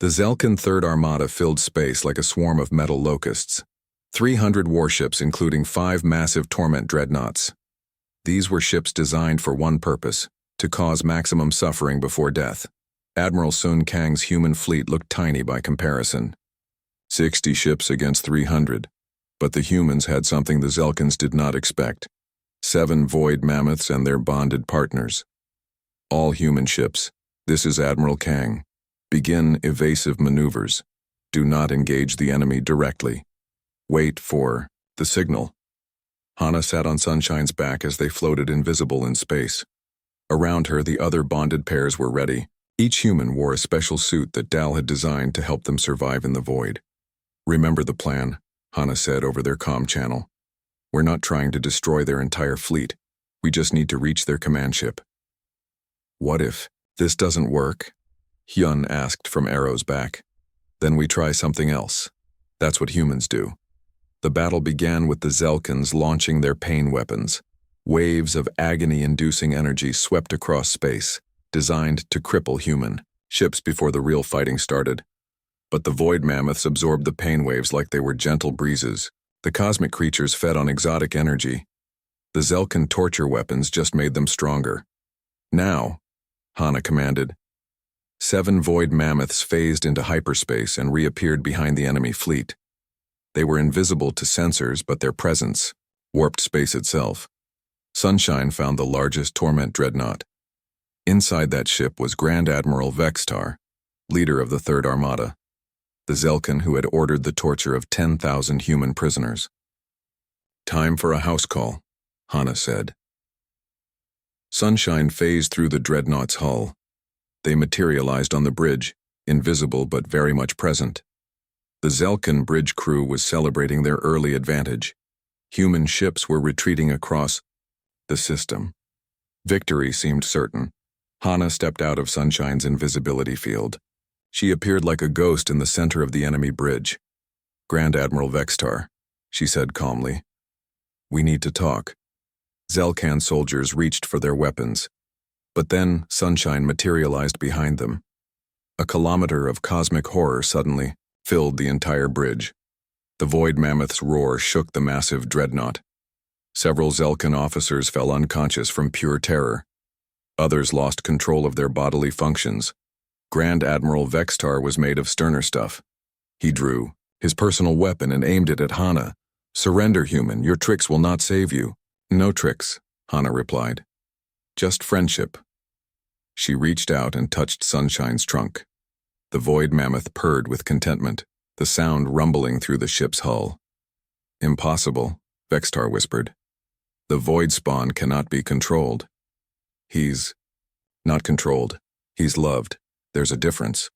The Zelkan Third Armada filled space like a swarm of metal locusts. 300 warships, including 5 massive torment dreadnoughts. These were ships designed for one purpose: to cause maximum suffering before death. Admiral Sun Kang's human fleet looked tiny by comparison. 60 ships against 300. But the humans had something the Zelkans did not expect. 7 void mammoths and their bonded partners. All human ships. This is Admiral Kang. Begin evasive maneuvers. Do not engage the enemy directly. Wait for the signal. Hana sat on Sunshine's back as they floated invisible in space. Around her, the other bonded pairs were ready. Each human wore a special suit that Dal had designed to help them survive in the void. Remember the plan, Hana said over their comm channel. We're not trying to destroy their entire fleet. We just need to reach their command ship. What if this doesn't work? Hyun asked from Arrow's back. Then we try something else. That's what humans do. The battle began with the Zelkans launching their pain weapons. Waves of agony-inducing energy swept across space, designed to cripple human ships before the real fighting started. But the void mammoths absorbed the pain waves like they were gentle breezes. The cosmic creatures fed on exotic energy. The Zelkan torture weapons just made them stronger. Now, Hana commanded. 7 void mammoths phased into hyperspace and reappeared behind the enemy fleet. They were invisible to sensors, but their presence warped space itself. Sunshine found the largest torment dreadnought. Inside that ship was Grand Admiral Vextar, leader of the Third Armada, the Zelkan who had ordered the torture of 10,000 human prisoners. Time for a house call, Hana said. Sunshine phased through the dreadnought's hull. They materialized on the bridge, invisible but very much present. The Zelkan bridge crew was celebrating their early advantage. Human ships were retreating across the system. Victory seemed certain. Hana stepped out of Sunshine's invisibility field. She appeared like a ghost in the center of the enemy bridge. Grand Admiral Vextar, she said calmly. We need to talk. Zelkan soldiers reached for their weapons. But then Sunshine materialized behind them. A kilometer of cosmic horror suddenly filled the entire bridge. The void mammoth's roar shook the massive dreadnought. Several Zelkan officers fell unconscious from pure terror. Others lost control of their bodily functions. Grand Admiral Vextar was made of sterner stuff. He drew his personal weapon and aimed it at Hana. Surrender, human. Your tricks will not save you. No tricks, Hana replied. Just friendship. She reached out and touched Sunshine's trunk. The void mammoth purred with contentment, the sound rumbling through the ship's hull. Impossible, Vextar whispered. The void spawn cannot be controlled. He's not controlled. He's loved. There's a difference.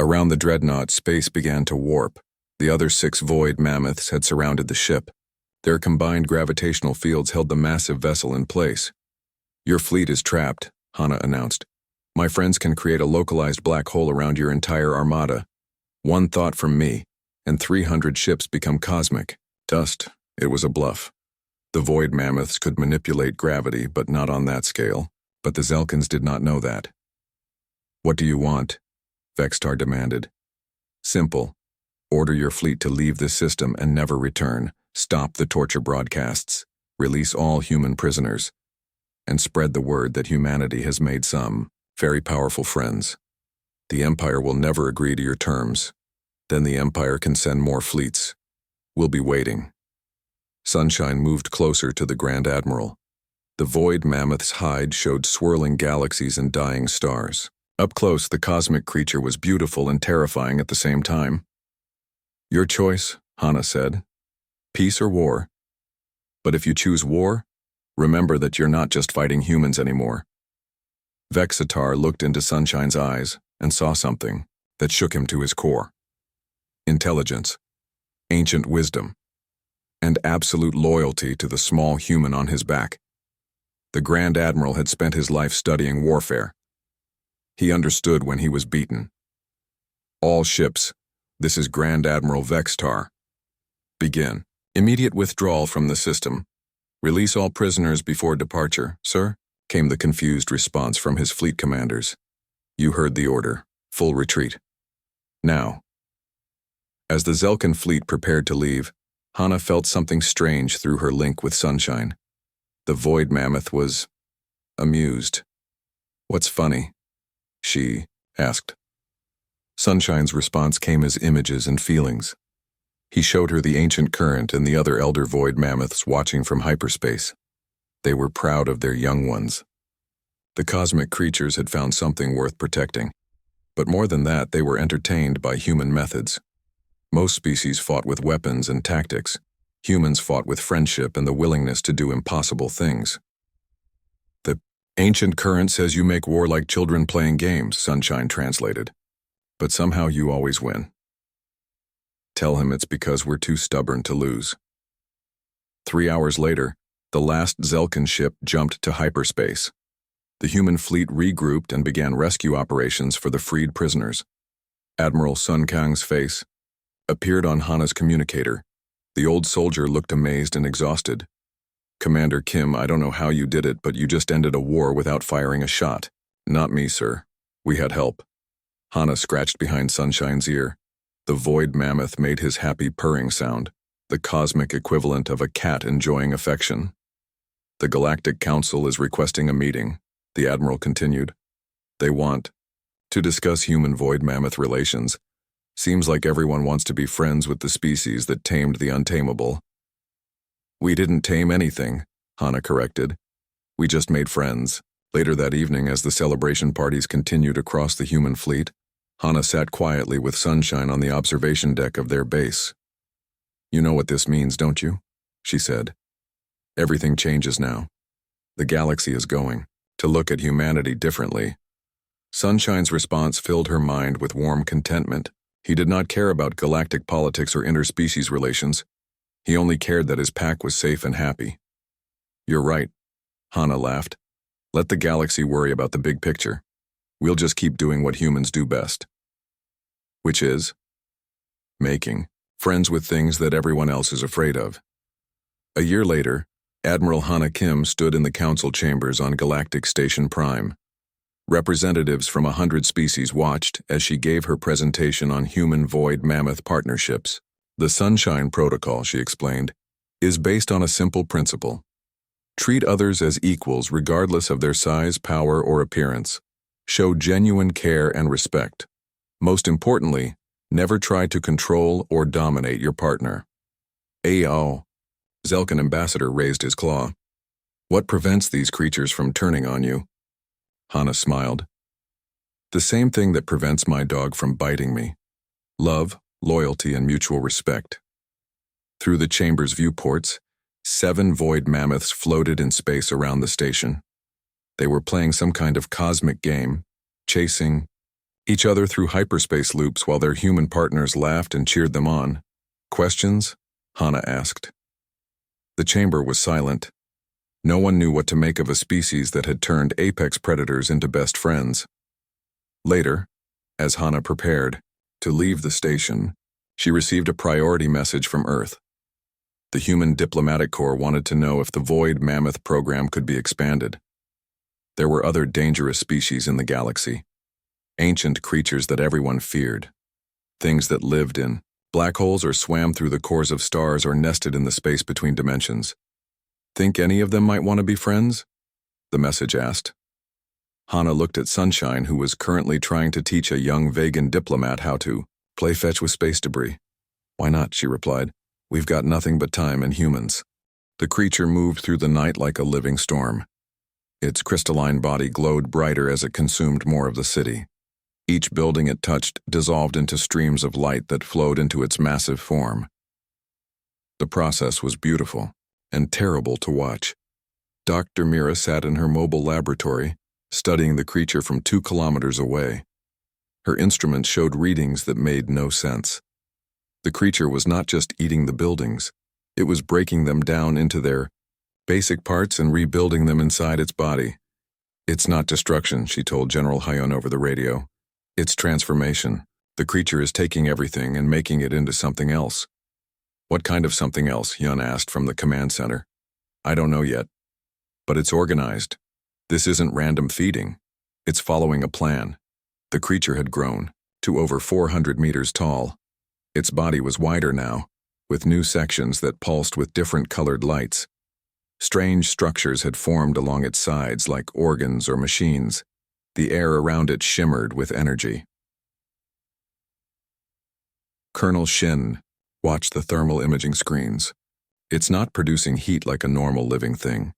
Around the dreadnought, space began to warp. The other 6 void mammoths had surrounded the ship. Their combined gravitational fields held the massive vessel in place. Your fleet is trapped, Hana announced. My friends can create a localized black hole around your entire armada. One thought from me, and 300 ships become cosmic dust. It was a bluff. The void mammoths could manipulate gravity, but not on that scale. But the Zelkans did not know that. What do you want? Vextar demanded. Simple. Order your fleet to leave this system and never return. Stop the torture broadcasts. Release all human prisoners. And spread the word that humanity has made some very powerful friends. The Empire will never agree to your terms. Then the Empire can send more fleets. We'll be waiting. Sunshine moved closer to the Grand Admiral. The void mammoth's hide showed swirling galaxies and dying stars. Up close, the cosmic creature was beautiful and terrifying at the same time. Your choice, Hana said. Peace or war? But if you choose war, remember that you're not just fighting humans anymore. Vexatar looked into Sunshine's eyes and saw something that shook him to his core. Intelligence, ancient wisdom, and absolute loyalty to the small human on his back. The Grand Admiral had spent his life studying warfare. He understood when he was beaten. All ships, this is Grand Admiral Vextar. Begin. Immediate withdrawal from the system. Release all prisoners before departure, sir, came the confused response from his fleet commanders. You heard the order. Full retreat. Now. As the Zelkin fleet prepared to leave, Hana felt something strange through her link with Sunshine. The void mammoth was amused. "What's funny?" she asked. Sunshine's response came as images and feelings. He showed her the ancient current and the other elder void mammoths watching from hyperspace. They were proud of their young ones. The cosmic creatures had found something worth protecting. But more than that, they were entertained by human methods. Most species fought with weapons and tactics. Humans fought with friendship and the willingness to do impossible things. "The ancient current says you make war like children playing games," Sunshine translated. "But somehow you always win. Tell him it's because we're too stubborn to lose." 3 hours later, the last Zelkin ship jumped to hyperspace. The human fleet regrouped and began rescue operations for the freed prisoners. Admiral Sun Kang's face appeared on Hana's communicator. The old soldier looked amazed and exhausted. "Commander Kim, I don't know how you did it, but you just ended a war without firing a shot." "Not me, sir. We had help." Hana scratched behind Sunshine's ear. The void mammoth made his happy purring sound, the cosmic equivalent of a cat enjoying affection. "The Galactic Council is requesting a meeting," the Admiral continued. "They want to discuss human void mammoth relations. Seems like everyone wants to be friends with the species that tamed the untamable." "We didn't tame anything," Hana corrected. "We just made friends." Later that evening, as the celebration parties continued across the human fleet, Hana sat quietly with Sunshine on the observation deck of their base. "You know what this means, don't you?" she said. "Everything changes now. The galaxy is going to look at humanity differently." Sunshine's response filled her mind with warm contentment. He did not care about galactic politics or interspecies relations. He only cared that his pack was safe and happy. "You're right," Hana laughed. "Let the galaxy worry about the big picture. We'll just keep doing what humans do best." Which is making friends with things that everyone else is afraid of. A year later, Admiral Hana Kim stood in the council chambers on Galactic Station Prime. Representatives from 100 species watched as she gave her presentation on human void mammoth partnerships. "The Sunshine Protocol," she explained, "is based on a simple principle. Treat others as equals regardless of their size, power, or appearance. Show genuine care and respect. Most importantly, never try to control or dominate your partner." "Ao." Zelkin ambassador raised his claw. "What prevents these creatures from turning on you?" Hana smiled. "The same thing that prevents my dog from biting me. Love, loyalty, and mutual respect." Through the chamber's viewports, 7 void mammoths floated in space around the station. They were playing some kind of cosmic game, chasing each other through hyperspace loops while their human partners laughed and cheered them on. "Questions?" Hana asked. The chamber was silent. No one knew what to make of a species that had turned apex predators into best friends. Later, as Hana prepared to leave the station, she received a priority message from Earth. The Human Diplomatic Corps wanted to know if the Void Mammoth program could be expanded. There were other dangerous species in the galaxy. Ancient creatures that everyone feared. Things that lived in black holes or swam through the cores of stars or nested in the space between dimensions. "Think any of them might want to be friends?" the message asked. Hana looked at Sunshine, who was currently trying to teach a young vegan diplomat how to play fetch with space debris. "Why not?" she replied. "We've got nothing but time and humans." The creature moved through the night like a living storm. Its crystalline body glowed brighter as it consumed more of the city. Each building it touched dissolved into streams of light that flowed into its massive form. The process was beautiful and terrible to watch. Dr. Mira sat in her mobile laboratory, studying the creature from 2 kilometers away. Her instruments showed readings that made no sense. The creature was not just eating the buildings, it was breaking them down into their basic parts and rebuilding them inside its body. "It's not destruction," she told General Hyun over the radio. "It's transformation. The creature is taking everything and making it into something else." "What kind of something else?" Hyun asked from the command center. "I don't know yet. But it's organized. This isn't random feeding. It's following a plan." The creature had grown. to over 400 meters tall. Its body was wider now, with new sections that pulsed with different colored lights. Strange structures had formed along its sides like organs or machines. The air around it shimmered with energy. Colonel Shin watched the thermal imaging screens. It's not producing heat like a normal living thing.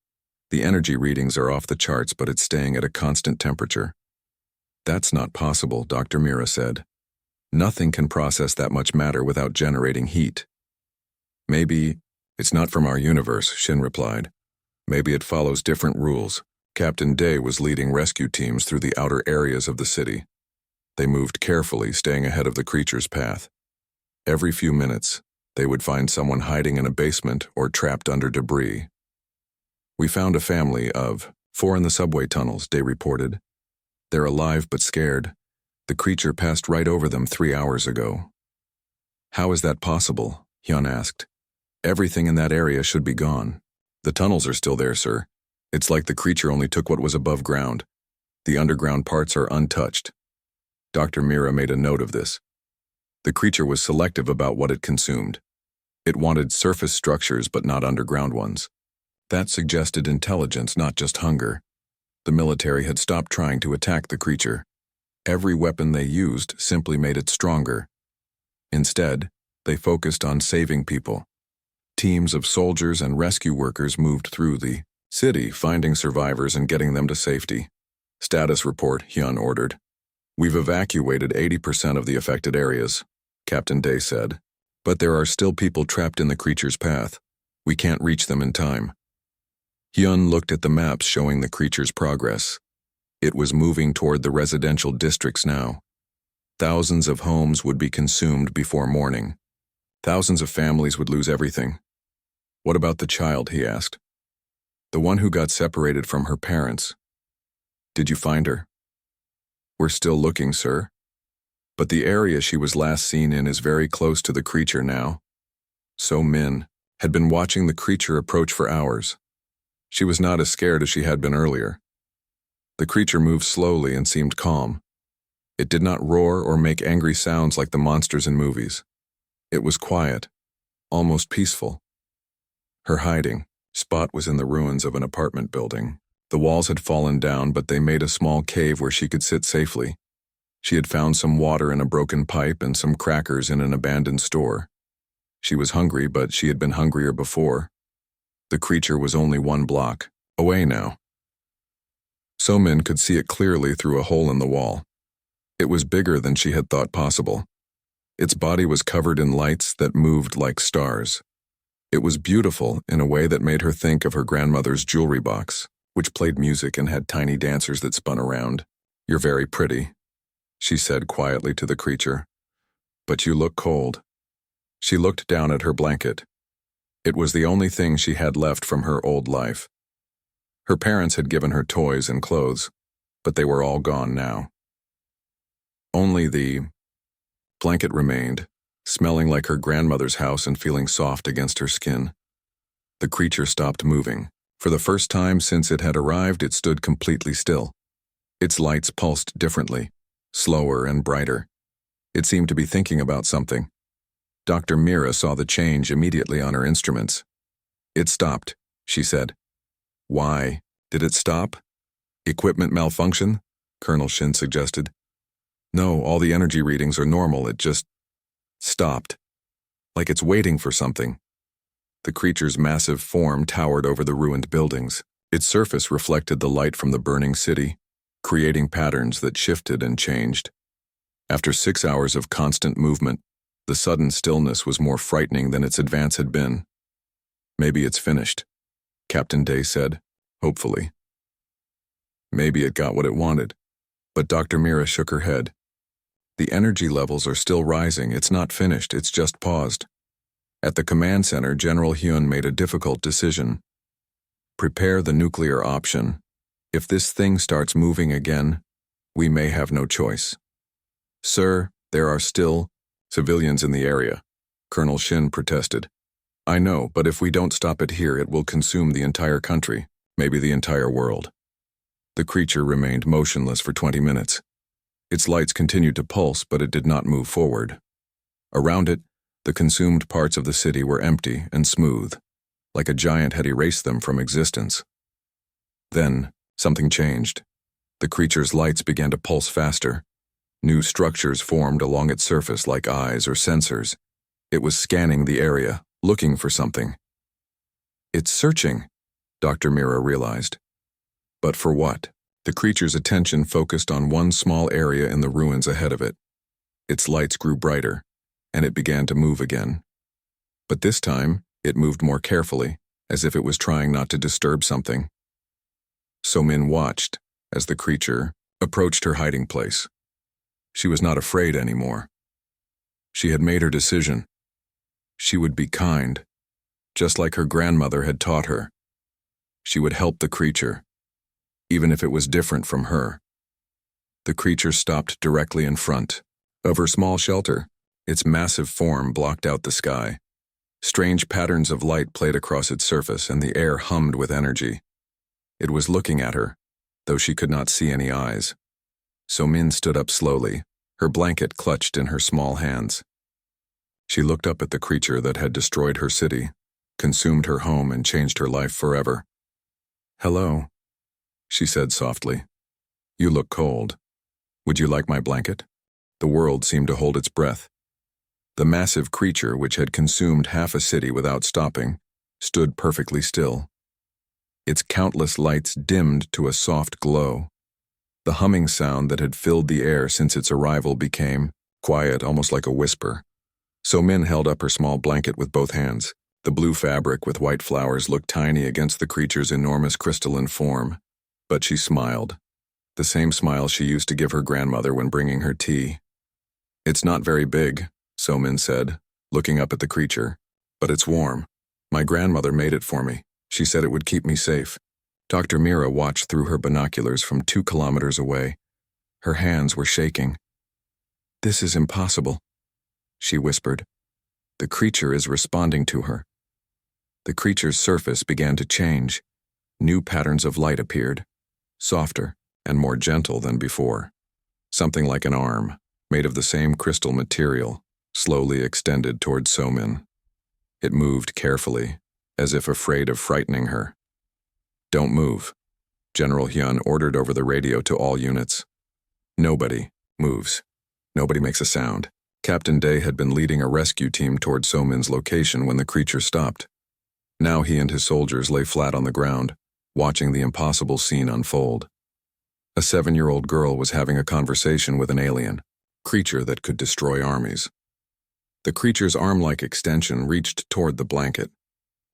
The energy readings are off the charts, but it's staying at a constant temperature. That's not possible, Dr. Mira said. Nothing can process that much matter without generating heat. Maybe it's not from our universe, Shin replied. Maybe it follows different rules. Captain Day was leading rescue teams through the outer areas of the city. They moved carefully, staying ahead of the creature's path. Every few minutes, they would find someone hiding in a basement or trapped under debris. We found a family of 4 in the subway tunnels, Day reported. They're alive but scared. The creature passed right over them 3 hours ago. How is that possible? Hyun asked. Everything in that area should be gone. The tunnels are still there, sir. It's like the creature only took what was above ground. The underground parts are untouched. Dr. Mira made a note of this. The creature was selective about what it consumed. It wanted surface structures but not underground ones. That suggested intelligence, not just hunger. The military had stopped trying to attack the creature. Every weapon they used simply made it stronger. Instead, they focused on saving people. Teams of soldiers and rescue workers moved through the city, finding survivors and getting them to safety. Status report, Hyun ordered. We've evacuated 80% of the affected areas, Captain Day said. But there are still people trapped in the creature's path. We can't reach them in time. Hyun looked at the maps showing the creature's progress. It was moving toward the residential districts now. Thousands of homes would be consumed before morning. Thousands of families would lose everything. What about the child, he asked. The one who got separated from her parents. Did you find her? We're still looking, sir. But the area she was last seen in is very close to the creature now. So Min had been watching the creature approach for hours. She was not as scared as she had been earlier. The creature moved slowly and seemed calm. It did not roar or make angry sounds like the monsters in movies. It was quiet, almost peaceful. Her hiding spot was in the ruins of an apartment building. The walls had fallen down, but they made a small cave where she could sit safely. She had found some water in a broken pipe and some crackers in an abandoned store. She was hungry, but she had been hungrier before. The creature was only 1 block away now. So-min could see it clearly through a hole in the wall. It was bigger than she had thought possible. Its body was covered in lights that moved like stars. It was beautiful in a way that made her think of her grandmother's jewelry box, which played music and had tiny dancers that spun around. You're very pretty, she said quietly to the creature. But you look cold. She looked down at her blanket. It was the only thing she had left from her old life. Her parents had given her toys and clothes, but they were all gone now. Only the blanket remained, smelling like her grandmother's house and feeling soft against her skin. The creature stopped moving. For the first time since it had arrived, it stood completely still. Its lights pulsed differently, slower and brighter. It seemed to be thinking about something. Dr. Mira saw the change immediately on her instruments. It stopped, she said. Why did it stop? Equipment malfunction? Colonel Shin suggested. No, all the energy readings are normal. It just stopped. Like it's waiting for something. The creature's massive form towered over the ruined buildings. Its surface reflected the light from the burning city, creating patterns that shifted and changed. After 6 hours of constant movement, the sudden stillness was more frightening than its advance had been. Maybe it's finished, Captain Day said, hopefully. Maybe it got what it wanted, but Dr. Mira shook her head. The energy levels are still rising. It's not finished, it's just paused. At the command center, General Hyun made a difficult decision. Prepare the nuclear option. If this thing starts moving again, we may have no choice. Sir, there are still civilians in the area, Colonel Shin protested. I know, but if we don't stop it here, it will consume the entire country, maybe the entire world. The creature remained motionless for 20 minutes. Its lights continued to pulse, but it did not move forward. Around it, the consumed parts of the city were empty and smooth, like a giant had erased them from existence. Then, something changed. The creature's lights began to pulse faster. New structures formed along its surface like eyes or sensors. It was scanning the area, looking for something. It's searching, Dr. Mira realized. But for what? The creature's attention focused on one small area in the ruins ahead of it. Its lights grew brighter, and it began to move again. But this time, it moved more carefully, as if it was trying not to disturb something. So-Min watched as the creature approached her hiding place. She was not afraid anymore. She had made her decision. She would be kind, just like her grandmother had taught her. She would help the creature, even if it was different from her. The creature stopped directly in front of her small shelter. Its massive form blocked out the sky. Strange patterns of light played across its surface, and the air hummed with energy. It was looking at her, though she could not see any eyes. So-Min stood up slowly, her blanket clutched in her small hands. She looked up at the creature that had destroyed her city, consumed her home, and changed her life forever. "Hello," she said softly. "You look cold. Would you like my blanket?" The world seemed to hold its breath. The massive creature, which had consumed half a city without stopping, stood perfectly still. Its countless lights dimmed to a soft glow. The humming sound that had filled the air since its arrival became quiet, almost like a whisper. So-Min held up her small blanket with both hands. The blue fabric with white flowers looked tiny against the creature's enormous crystalline form. But she smiled, the same smile she used to give her grandmother when bringing her tea. "It's not very big," So-Min said, looking up at the creature, "but it's warm. My grandmother made it for me. She said it would keep me safe." Dr. Mira watched through her binoculars from 2 kilometers away. Her hands were shaking. "This is impossible," she whispered. "The creature is responding to her." The creature's surface began to change. New patterns of light appeared, softer and more gentle than before. Something like an arm, made of the same crystal material, slowly extended toward So-Min. It moved carefully, as if afraid of frightening her. "Don't move," General Hyun ordered over the radio to all units. "Nobody moves. Nobody makes a sound." Captain Day had been leading a rescue team toward So-Min's location when the creature stopped. Now he and his soldiers lay flat on the ground, watching the impossible scene unfold. A 7-year-old girl was having a conversation with an alien creature that could destroy armies. The creature's arm-like extension reached toward the blanket.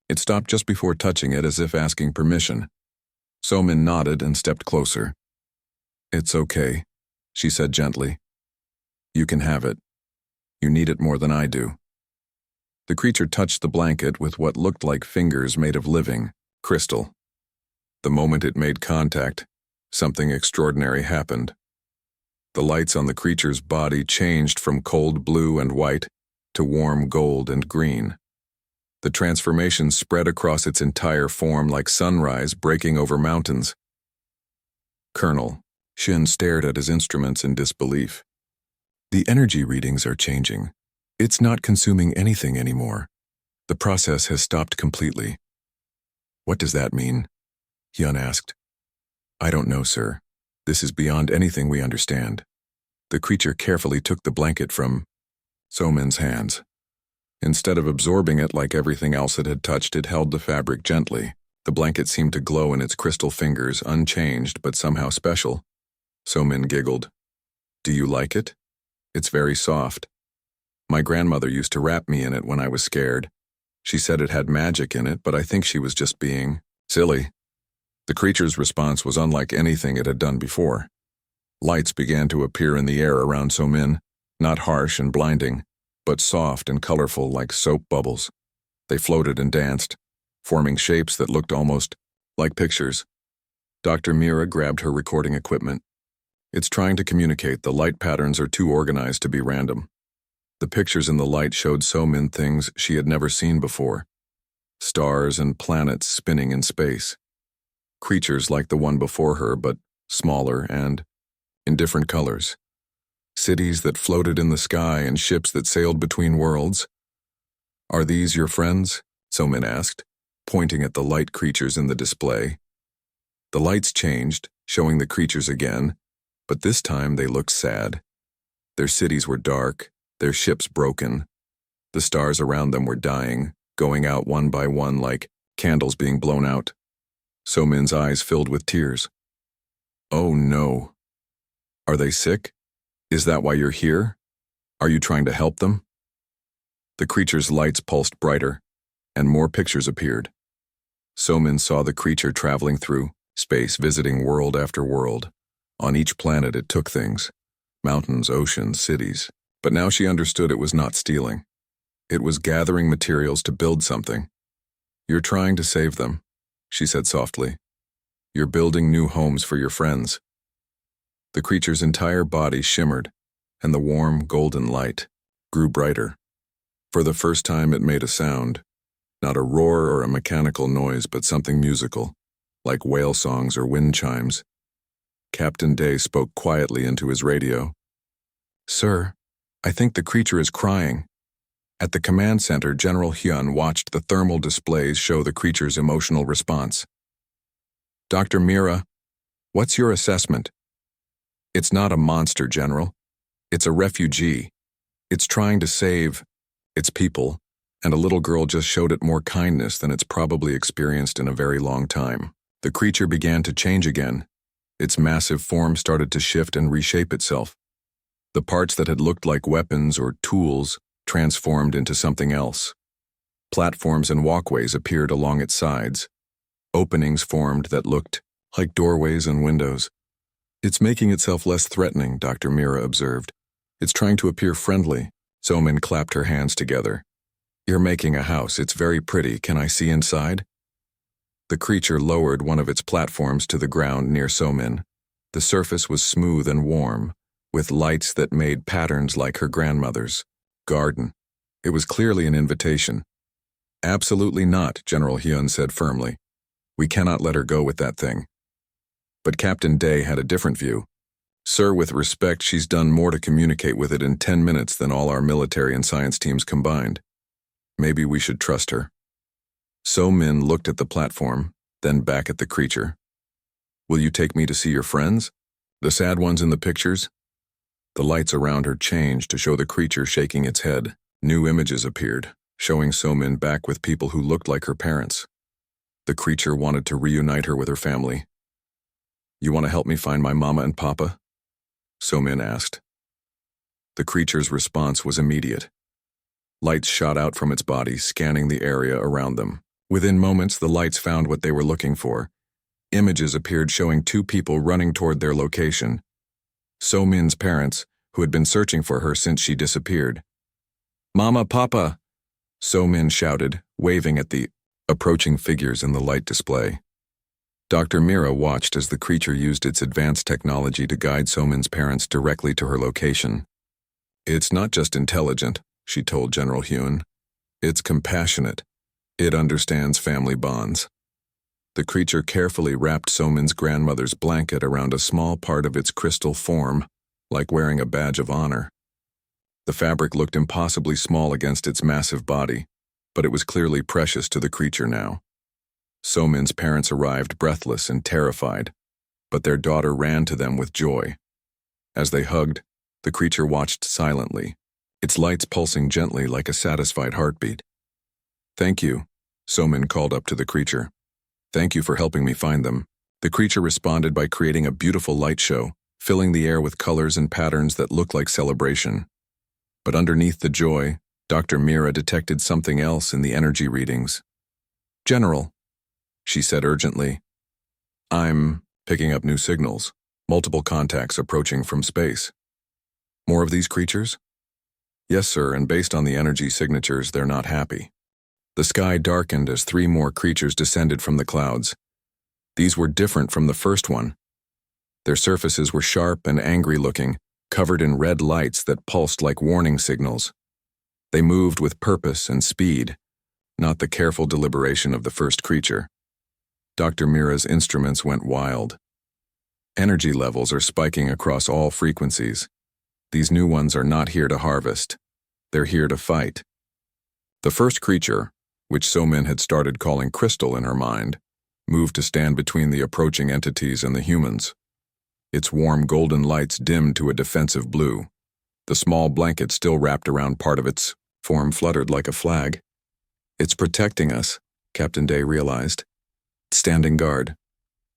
It stopped just before touching it, as if asking permission. So-Min nodded and stepped closer. "It's okay," she said gently. "You can have it. You need it more than I do." The creature touched the blanket with what looked like fingers made of living crystal. The moment it made contact, something extraordinary happened. The lights on the creature's body changed from cold blue and white to warm gold and green. The transformation spread across its entire form like sunrise breaking over mountains. Colonel Shin stared at his instruments in disbelief. "The energy readings are changing. It's not consuming anything anymore. The process has stopped completely." "What does that mean?" Hyun asked. "I don't know, sir. This is beyond anything we understand." The creature carefully took the blanket from So-Min's hands. Instead of absorbing it like everything else it had touched, it held the fabric gently. The blanket seemed to glow in its crystal fingers, unchanged but somehow special. So-Min giggled. "Do you like it? It's very soft. My grandmother used to wrap me in it when I was scared. She said it had magic in it, but I think she was just being silly." The creature's response was unlike anything it had done before. Lights began to appear in the air around So-Min, not harsh and blinding, but soft and colorful like soap bubbles. They floated and danced, forming shapes that looked almost like pictures. Dr. Mira grabbed her recording equipment. "It's trying to communicate. The light patterns are too organized to be random." The pictures in the light showed So-Min things she had never seen before. Stars and planets spinning in space. Creatures like the one before her, but smaller and in different colors. cities that floated in the sky and ships that sailed between worlds. Are these your friends? So-min asked, pointing at the light creatures in the display. The lights changed, showing the creatures again, but this time they looked sad. Their cities were dark, their ships broken. The stars around them were dying, going out one by one like candles being blown out. So-min's eyes filled with tears. Oh no. Are they sick? Is that why you're here? Are you trying to help them? The creature's lights pulsed brighter, and more pictures appeared. So-min saw the creature traveling through space, visiting world after world. On each planet it took things. Mountains, oceans, cities. But now she understood it was not stealing. It was gathering materials to build something. You're trying to save them, she said softly. You're building new homes for your friends. The creature's entire body shimmered, and the warm, golden light grew brighter. For the first time it made a sound, not a roar or a mechanical noise, but something musical, like whale songs or wind chimes. Captain Day spoke quietly into his radio. Sir, I think the creature is crying. At the command center, General Hyun watched the thermal displays show the creature's emotional response. Dr. Mira, what's your assessment? It's not a monster, General. It's a refugee. It's trying to save its people, and a little girl just showed it more kindness than it's probably experienced in a very long time. The creature began to change again. Its massive form started to shift and reshape itself. The parts that had looked like weapons or tools transformed into something else. Platforms and walkways appeared along its sides. Openings formed that looked like doorways and windows. It's making itself less threatening, Dr. Mira observed. It's trying to appear friendly. So-min clapped her hands together. You're making a house. It's very pretty. Can I see inside? The creature lowered one of its platforms to the ground near So-min. The surface was smooth and warm, with lights that made patterns like her grandmother's garden. It was clearly an invitation. Absolutely not, General Hyun said firmly. We cannot let her go with that thing. But Captain Day had a different view. Sir, with respect, she's done more to communicate with it in 10 minutes than all our military and science teams combined. Maybe we should trust her. So-min looked at the platform, then back at the creature. Will you take me to see your friends? The sad ones in the pictures? The lights around her changed to show the creature shaking its head. New images appeared, showing So-min back with people who looked like her parents. The creature wanted to reunite her with her family. You want to help me find my mama and papa? So-min asked. The creature's response was immediate. Lights shot out from its body, scanning the area around them. Within moments, the lights found what they were looking for. Images appeared showing two people running toward their location. So-min's parents, who had been searching for her since she disappeared. Mama, Papa! So-min shouted, waving at the approaching figures in the light display. Dr. Mira watched as the creature used its advanced technology to guide So-min's parents directly to her location. It's not just intelligent, she told General Hyun. It's compassionate. It understands family bonds. The creature carefully wrapped So-min's grandmother's blanket around a small part of its crystal form, like wearing a badge of honor. The fabric looked impossibly small against its massive body, but it was clearly precious to the creature now. So-min's parents arrived breathless and terrified, but their daughter ran to them with joy. As they hugged, the creature watched silently, its lights pulsing gently like a satisfied heartbeat. Thank you, So-min called up to the creature. Thank you for helping me find them. The creature responded by creating a beautiful light show, filling the air with colors and patterns that looked like celebration. But underneath the joy, Dr. Mira detected something else in the energy readings. General, she said urgently. I'm picking up new signals, multiple contacts approaching from space. More of these creatures? Yes, sir, and based on the energy signatures, they're not happy. The sky darkened as 3 more creatures descended from the clouds. These were different from the first one. Their surfaces were sharp and angry-looking, covered in red lights that pulsed like warning signals. They moved with purpose and speed, not the careful deliberation of the first creature. Dr. Mira's instruments went wild. Energy levels are spiking across all frequencies. These new ones are not here to harvest. They're here to fight. The first creature, which So-Min had started calling Crystal in her mind, moved to stand between the approaching entities and the humans. Its warm golden lights dimmed to a defensive blue. The small blanket still wrapped around part of its form fluttered like a flag. It's protecting us, Captain Day realized. Standing guard.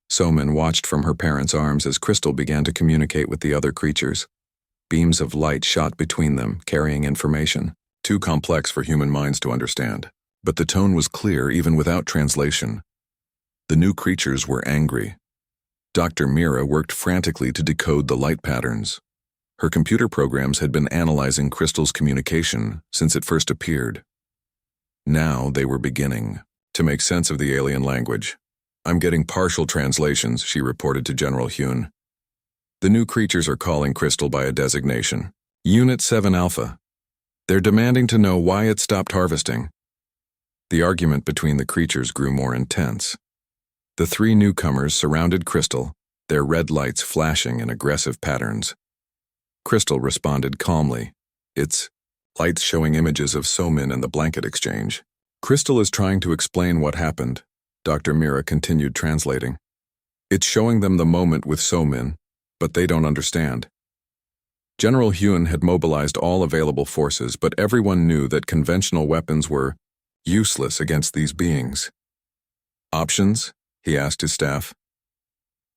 So-Min watched from her parents' arms as Crystal began to communicate with the other creatures. Beams of light shot between them, carrying information, too complex for human minds to understand. But the tone was clear even without translation. The new creatures were angry. Dr. Mira worked frantically to decode the light patterns. Her computer programs had been analyzing Crystal's communication since it first appeared. Now they were beginning to make sense of the alien language. "I'm getting partial translations," she reported to General Hyun. "The new creatures are calling Crystal by a designation. Unit 7 Alpha. They're demanding to know why it stopped harvesting." The argument between the creatures grew more intense. The three newcomers surrounded Crystal, their red lights flashing in aggressive patterns. Crystal responded calmly, its lights showing images of So-Min and the blanket exchange. "Crystal is trying to explain what happened," Dr. Mira continued translating. "It's showing them the moment with So-Min, but they don't understand." General Hyun had mobilized all available forces, but everyone knew that conventional weapons were useless against these beings. "Options?" he asked his staff.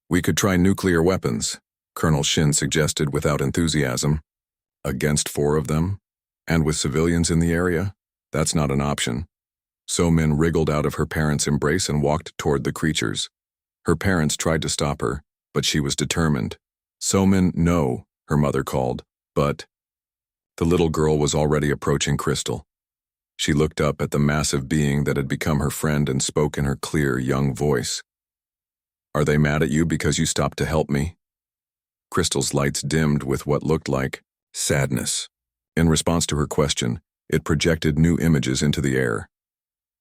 "We could try nuclear weapons," Colonel Shin suggested without enthusiasm. "Against 4 of them? And with civilians in the area? That's not an option." So-Min wriggled out of her parents' embrace and walked toward the creatures. Her parents tried to stop her, but she was determined. "So-Min, no," her mother called, but the little girl was already approaching Crystal. She looked up at the massive being that had become her friend and spoke in her clear, young voice. "Are they mad at you because you stopped to help me?" Crystal's lights dimmed with what looked like sadness. In response to her question, it projected new images into the air.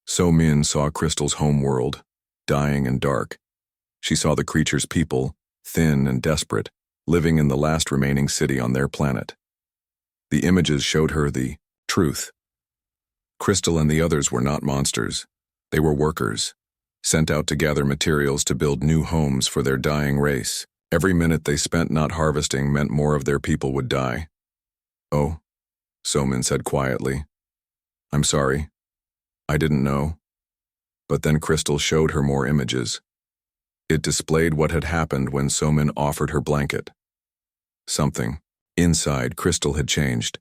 So-Min saw Crystal's home world, dying and dark. She saw the creature's people, thin and desperate, living in the last remaining city on their planet. The images showed her the truth. Crystal and the others were not monsters. They were workers, sent out to gather materials to build new homes for their dying race. Every minute they spent not harvesting meant more of their people would die. "Oh," So-Min said quietly. "I'm sorry. I didn't know." But then Crystal showed her more images. It displayed what had happened when So-Min offered her blanket. Something inside Crystal had changed.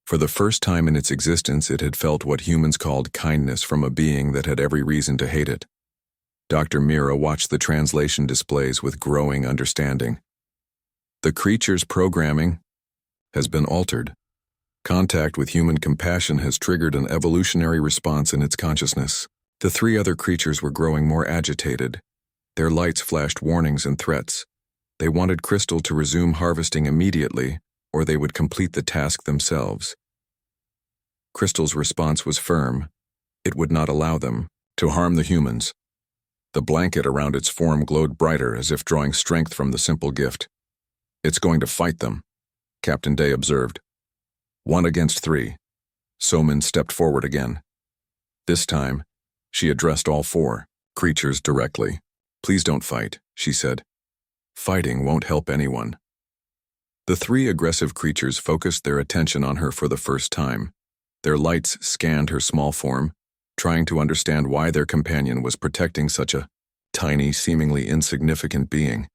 For the first time in its existence, it had felt what humans called kindness from a being that had every reason to hate it. Dr. Mira watched the translation displays with growing understanding. "The creature's programming has been altered. Contact with human compassion has triggered an evolutionary response in its consciousness." The 3 other creatures were growing more agitated. Their lights flashed warnings and threats. They wanted Crystal to resume harvesting immediately, or they would complete the task themselves. Crystal's response was firm. It would not allow them to harm the humans. The blanket around its form glowed brighter, as if drawing strength from the simple gift. "It's going to fight them," Captain Day observed. 1 against 3. So-Min stepped forward again. This time, she addressed all 4 creatures directly. "Please don't fight," she said. "Fighting won't help anyone." The 3 aggressive creatures focused their attention on her for the first time. Their lights scanned her small form, trying to understand why their companion was protecting such a tiny, seemingly insignificant being.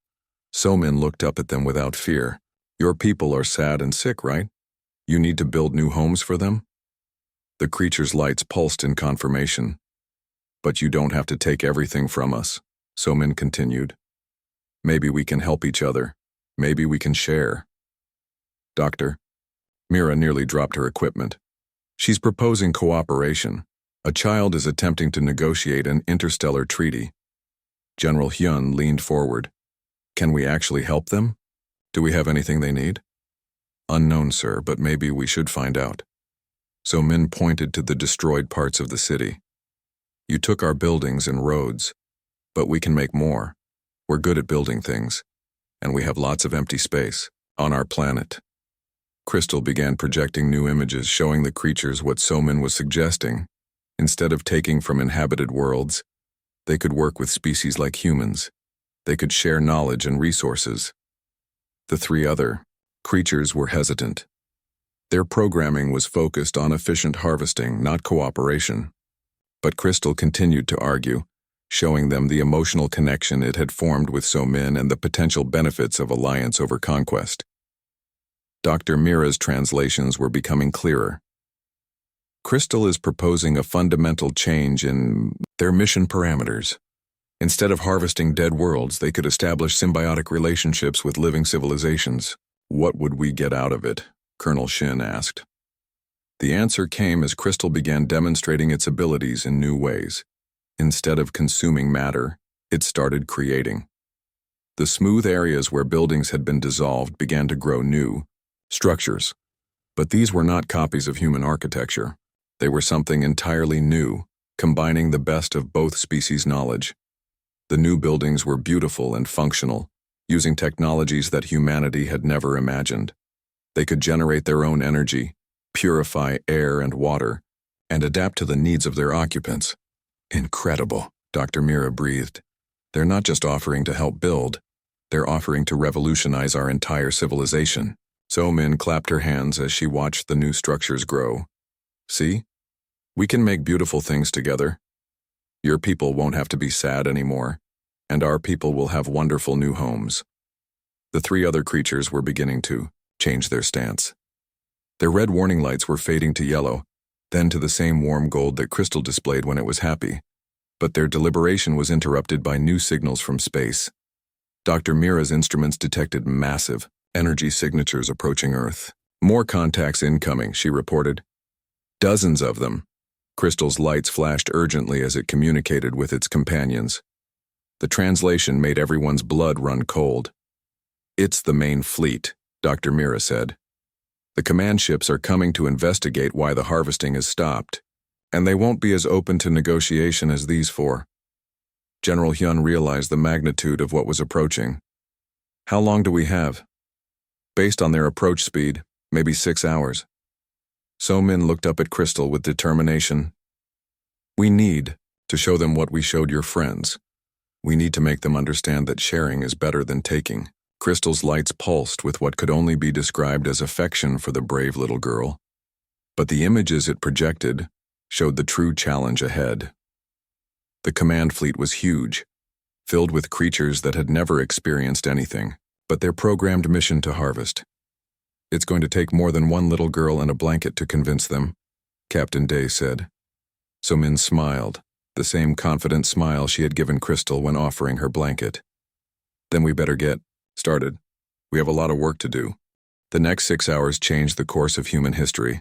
So-Min looked up at them without fear. "Your people are sad and sick, right? You need to build new homes for them?" The creature's lights pulsed in confirmation. "But you don't have to take everything from us," So-Min continued. "Maybe we can help each other. Maybe we can share." "Doctor?" Mira nearly dropped her equipment. "She's proposing cooperation. A child is attempting to negotiate an interstellar treaty." General Hyun leaned forward. "Can we actually help them? Do we have anything they need?" "Unknown, sir, but maybe we should find out." So-Min pointed to the destroyed parts of the city. "You took our buildings and roads, but we can make more. We're good at building things, and we have lots of empty space on our planet." Crystal began projecting new images showing the creatures what Somin was suggesting. Instead of taking from inhabited worlds, they could work with species like humans. They could share knowledge and resources. The three other creatures were hesitant. Their programming was focused on efficient harvesting, not cooperation. But Crystal continued to argue, showing them the emotional connection it had formed with Somin and the potential benefits of alliance over conquest. Dr. Mira's translations were becoming clearer. Crystal is proposing a fundamental change in their mission parameters. Instead of harvesting dead worlds, they could establish symbiotic relationships with living civilizations. What would we get out of it? Colonel Shin asked. The answer came as Crystal began demonstrating its abilities in new ways. Instead of consuming matter, it started creating. The smooth areas where buildings had been dissolved began to grow new structures. But these were not copies of human architecture. They were something entirely new, combining the best of both species' knowledge. The new buildings were beautiful and functional, using technologies that humanity had never imagined. They could generate their own energy, purify air and water, and adapt to the needs of their occupants. Incredible, Dr. Mira breathed. They're not just offering to help build, they're offering to revolutionize our entire civilization. Somin clapped her hands as she watched the new structures grow. See? We can make beautiful things together. Your people won't have to be sad anymore, and our people will have wonderful new homes. The three other creatures were beginning to change their stance. Their red warning lights were fading to yellow, then to the same warm gold that Crystal displayed when it was happy. But their deliberation was interrupted by new signals from space. Dr. Mira's instruments detected massive energy signatures approaching Earth. More contacts incoming, she reported. Dozens of them. Crystal's lights flashed urgently as it communicated with its companions. The translation made everyone's blood run cold. It's the main fleet, Dr. Mira said. The command ships are coming to investigate why the harvesting has stopped, and they won't be as open to negotiation as these four. General Hyun realized the magnitude of what was approaching. How long do we have? Based on their approach speed, maybe 6 hours. Somin looked up at Crystal with determination. We need to show them what we showed your friends. We need to make them understand that sharing is better than taking. Crystal's lights pulsed with what could only be described as affection for the brave little girl. But the images it projected showed the true challenge ahead. The command fleet was huge, filled with creatures that had never experienced anything but their programmed mission to harvest. It's going to take more than one little girl and a blanket to convince them, Captain Day said. Somin smiled, the same confident smile she had given Crystal when offering her blanket. Then we better get started. We have a lot of work to do. The next 6 hours changed the course of human history.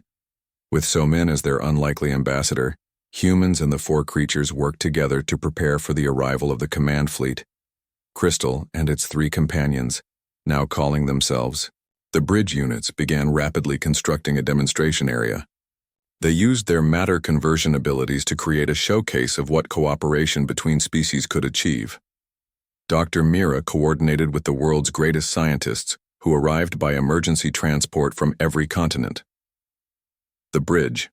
With Somin as their unlikely ambassador, humans and the four creatures worked together to prepare for the arrival of the command fleet. Crystal and its three companions, now calling themselves the bridge units, began rapidly constructing a demonstration area. They used their matter conversion abilities to create a showcase of what cooperation between species could achieve. Dr. Mira coordinated with the world's greatest scientists, who arrived by emergency transport from every continent. The bridge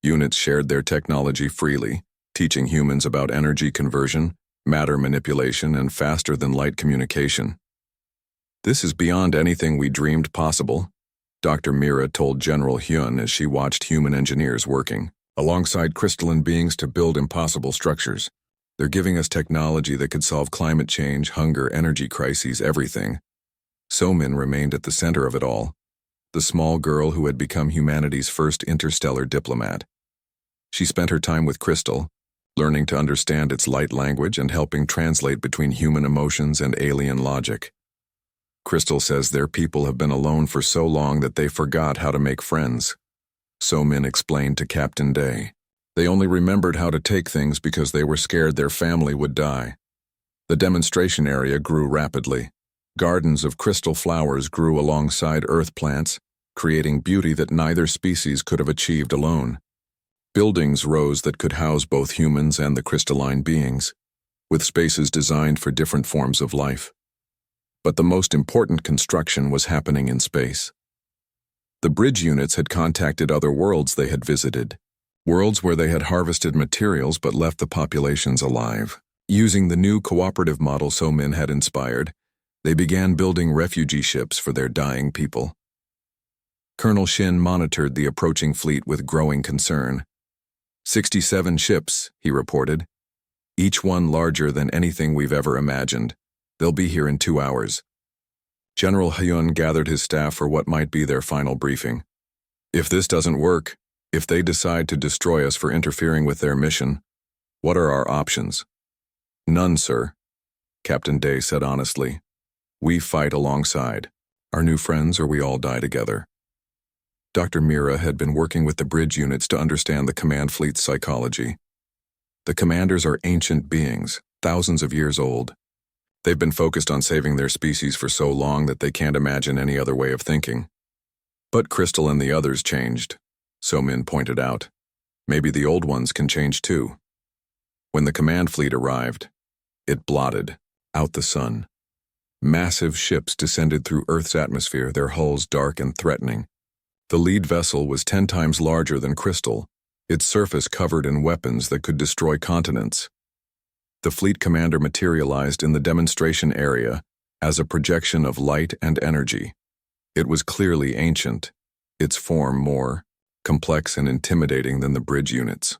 units shared their technology freely, teaching humans about energy conversion, matter manipulation, and faster-than-light communication. This is beyond anything we dreamed possible, Dr. Mira told General Hyun as she watched human engineers working alongside crystalline beings to build impossible structures. They're giving us technology that could solve climate change, hunger, energy crises, everything. Somin remained at the center of it all, the small girl who had become humanity's first interstellar diplomat. She spent her time with Crystal, learning to understand its light language and helping translate between human emotions and alien logic. Crystal says their people have been alone for so long that they forgot how to make friends. Somin explained to Captain Day. They only remembered how to take things because they were scared their family would die. The demonstration area grew rapidly. Gardens of crystal flowers grew alongside earth plants, creating beauty that neither species could have achieved alone. Buildings rose that could house both humans and the crystalline beings, with spaces designed for different forms of life. But the most important construction was happening in space. The bridge units had contacted other worlds they had visited, worlds where they had harvested materials but left the populations alive. Using the new cooperative model So-Min had inspired, they began building refugee ships for their dying people. Colonel Shin monitored the approaching fleet with growing concern. 67 ships, he reported, each one larger than anything we've ever imagined. They'll be here in 2 hours. General Hyun gathered his staff for what might be their final briefing. If this doesn't work, if they decide to destroy us for interfering with their mission, what are our options? None, sir, Captain Day said honestly. We fight alongside our new friends, or we all die together. Dr. Mira had been working with the bridge units to understand the command fleet's psychology. The commanders are ancient beings, thousands of years old. They've been focused on saving their species for so long that they can't imagine any other way of thinking. But Crystal and the others changed, So-Min pointed out. Maybe the old ones can change too. When the command fleet arrived, it blotted out the sun. Massive ships descended through Earth's atmosphere, their hulls dark and threatening. The lead vessel was 10 times larger than Crystal, its surface covered in weapons that could destroy continents. The fleet commander materialized in the demonstration area as a projection of light and energy. It was clearly ancient, its form more complex and intimidating than the bridge units.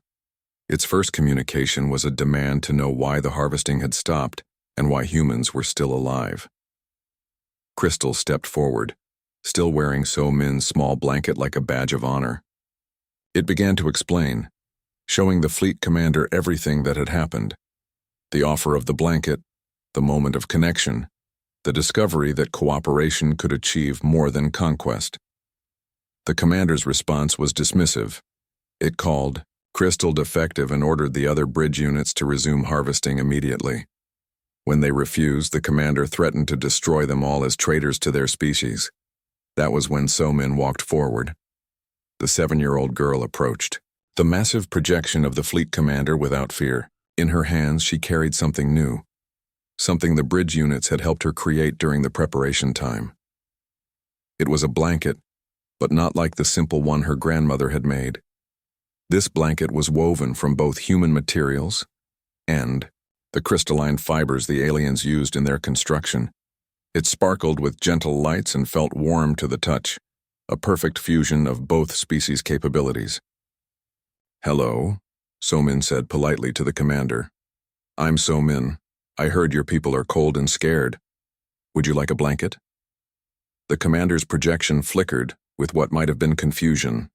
Its first communication was a demand to know why the harvesting had stopped and why humans were still alive. Crystal stepped forward, still wearing So-Min's small blanket like a badge of honor. It began to explain, showing the fleet commander everything that had happened. The offer of the blanket, the moment of connection, the discovery that cooperation could achieve more than conquest. The commander's response was dismissive. It called Crystal defective and ordered the other bridge units to resume harvesting immediately. When they refused, the commander threatened to destroy them all as traitors to their species. That was when So-Min walked forward. The 7-year-old girl approached, the massive projection of the fleet commander without fear. In her hands, she carried something new, something the bridge units had helped her create during the preparation time. It was a blanket, but not like the simple one her grandmother had made. This blanket was woven from both human materials and the crystalline fibers the aliens used in their construction. It sparkled with gentle lights and felt warm to the touch, a perfect fusion of both species' capabilities. "Hello," So-Min said politely to the commander. "I'm So-Min. I heard your people are cold and scared. Would you like a blanket?" The commander's projection flickered with what might have been confusion.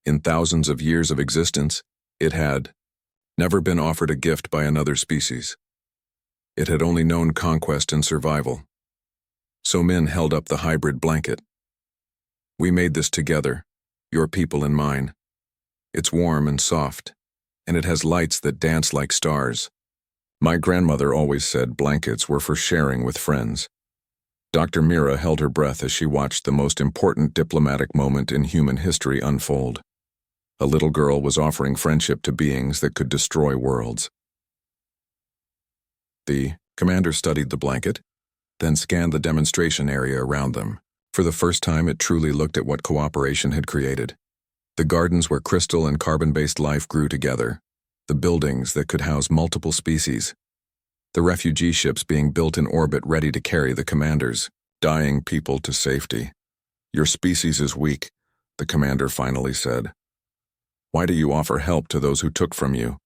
In thousands of years of existence, it had never been offered a gift by another species. It had only known conquest and survival. So-Min held up the hybrid blanket. "We made this together, your people and mine. It's warm and soft, and it has lights that dance like stars. My grandmother always said blankets were for sharing with friends." Dr. Mira held her breath as she watched the most important diplomatic moment in human history unfold. A little girl was offering friendship to beings that could destroy worlds. The commander studied the blanket, then scanned the demonstration area around them. For the first time, it truly looked at what cooperation had created. The gardens where crystal and carbon-based life grew together, the buildings that could house multiple species, the refugee ships being built in orbit ready to carry the commanders, dying people to safety. "Your species is weak," the commander finally said. "Why do you offer help to those who took from you?"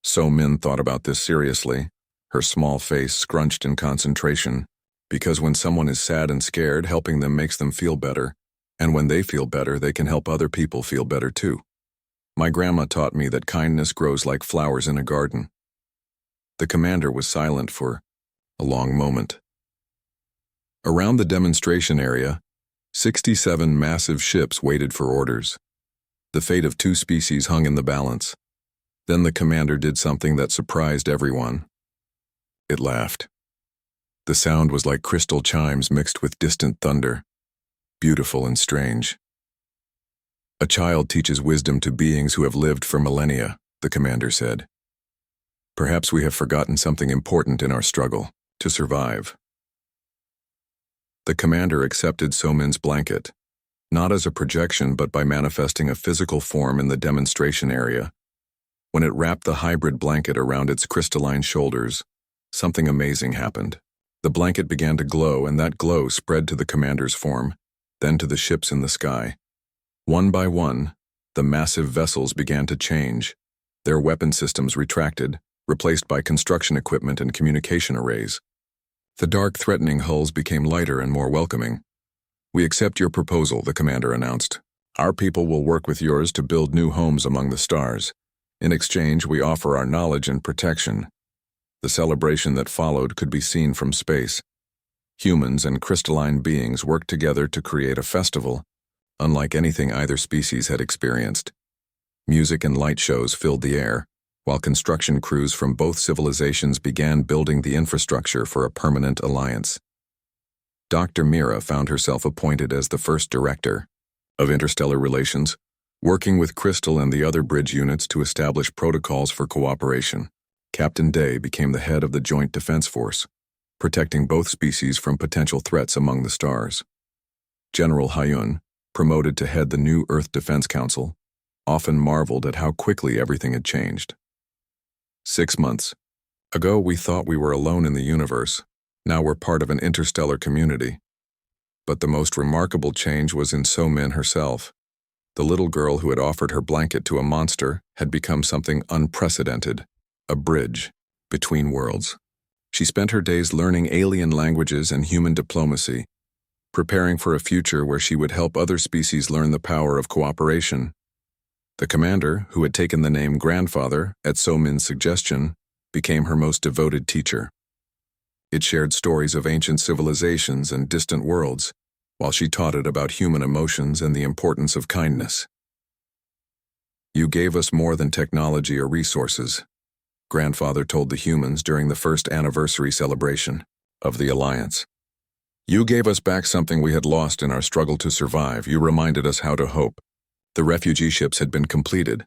So-Min thought about this seriously, her small face scrunched in concentration. Because when someone is sad and scared, helping them makes them feel better, and when they feel better, they can help other people feel better too. My grandma taught me that kindness grows like flowers in a garden. The commander was silent for a long moment. Around the demonstration area, 67 massive ships waited for orders. The fate of 2 species hung in the balance. Then the commander did something that surprised everyone. It laughed. The sound was like crystal chimes mixed with distant thunder, beautiful and strange. "A child teaches wisdom to beings who have lived for millennia," the commander said. "Perhaps we have forgotten something important in our struggle to survive." The commander accepted So-Min's blanket, not as a projection but by manifesting a physical form in the demonstration area. When it wrapped the hybrid blanket around its crystalline shoulders, something amazing happened. The blanket began to glow, and that glow spread to the commander's form, then to the ships in the sky. One by one, the massive vessels began to change. Their weapon systems retracted, replaced by construction equipment and communication arrays. The dark, threatening hulls became lighter and more welcoming. "We accept your proposal," the commander announced. "Our people will work with yours to build new homes among the stars. In exchange, we offer our knowledge and protection." The celebration that followed could be seen from space. Humans and crystalline beings worked together to create a festival, unlike anything either species had experienced. Music and light shows filled the air, while construction crews from both civilizations began building the infrastructure for a permanent alliance. Dr. Mira found herself appointed as the first director of interstellar relations, working with Crystal and the other bridge units to establish protocols for cooperation. Captain Day became the head of the Joint Defense Force, protecting both species from potential threats among the stars. General Hyun, promoted to head the new Earth Defense Council, often marveled at how quickly everything had changed. 6 months ago, we thought we were alone in the universe. Now we're part of an interstellar community. But the most remarkable change was in So-Min herself. The little girl who had offered her blanket to a monster had become something unprecedented, a bridge between worlds. She spent her days learning alien languages and human diplomacy, preparing for a future where she would help other species learn the power of cooperation. The commander, who had taken the name Grandfather at So-Min's suggestion, became her most devoted teacher. It shared stories of ancient civilizations and distant worlds, while she taught it about human emotions and the importance of kindness. "You gave us more than technology or resources," Grandfather told the humans during the first anniversary celebration of the Alliance. "You gave us back something we had lost in our struggle to survive. You reminded us how to hope." The refugee ships had been completed,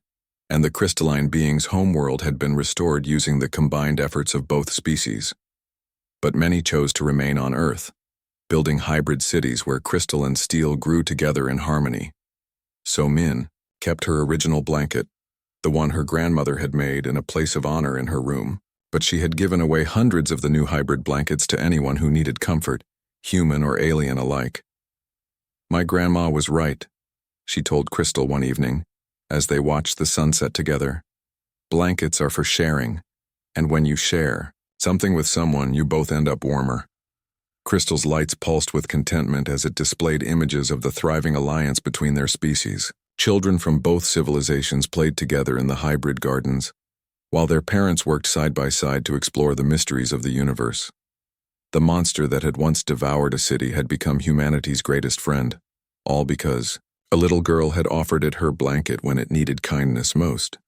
and the crystalline being's homeworld had been restored using the combined efforts of both species. But many chose to remain on Earth, building hybrid cities where crystal and steel grew together in harmony. So-Min kept her original blanket, the one her grandmother had made, in a place of honor in her room, but she had given away hundreds of the new hybrid blankets to anyone who needed comfort, human or alien alike. "My grandma was right," she told Crystal one evening, as they watched the sunset together. "Blankets are for sharing, and when you share something with someone, you both end up warmer." Crystal's lights pulsed with contentment as it displayed images of the thriving alliance between their species. Children from both civilizations played together in the hybrid gardens, while their parents worked side by side to explore the mysteries of the universe. The monster that had once devoured a city had become humanity's greatest friend, all because a little girl had offered it her blanket when it needed kindness most.